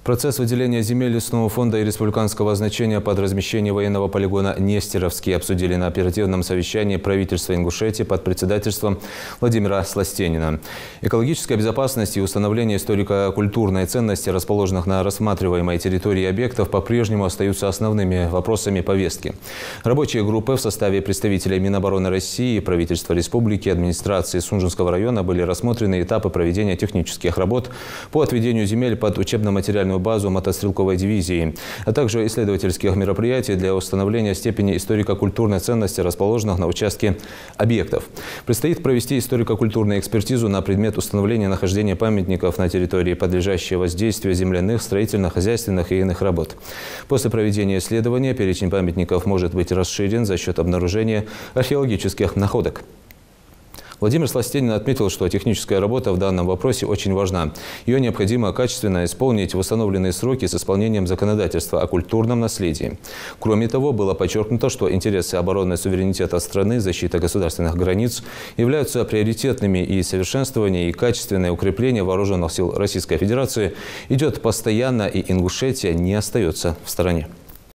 Процесс выделения земель лесного фонда и республиканского значения под размещение военного полигона «Нестеровский» обсудили на оперативном совещании правительства Ингушетии под председательством Владимира Сластенина. Экологическая безопасность и установление историко-культурной ценности расположенных на рассматриваемой территории объектов по-прежнему остаются основными вопросами повестки. Рабочие группы в составе представителей Минобороны России, правительства республики, администрации Сунжинского района были рассмотрены этапы проведения технических работ по отведению земель под учебно-материальную базу мотострелковой дивизии, а также исследовательских мероприятий для установления степени историко-культурной ценности расположенных на участке объектов. Предстоит провести историко-культурную экспертизу на предмет установления нахождения памятников на территории, подлежащей воздействию земляных, строительно-хозяйственных и иных работ. После проведения исследования перечень памятников может быть расширен за счет обнаружения археологических находок. Владимир Сластенин отметил, что техническая работа в данном вопросе очень важна. Ее необходимо качественно исполнить в установленные сроки с исполнением законодательства о культурном наследии. Кроме того, было подчеркнуто, что интересы обороны суверенитета страны, защита государственных границ являются приоритетными, и совершенствование и качественное укрепление вооруженных сил Российской Федерации идет постоянно, и Ингушетия не остается в стороне.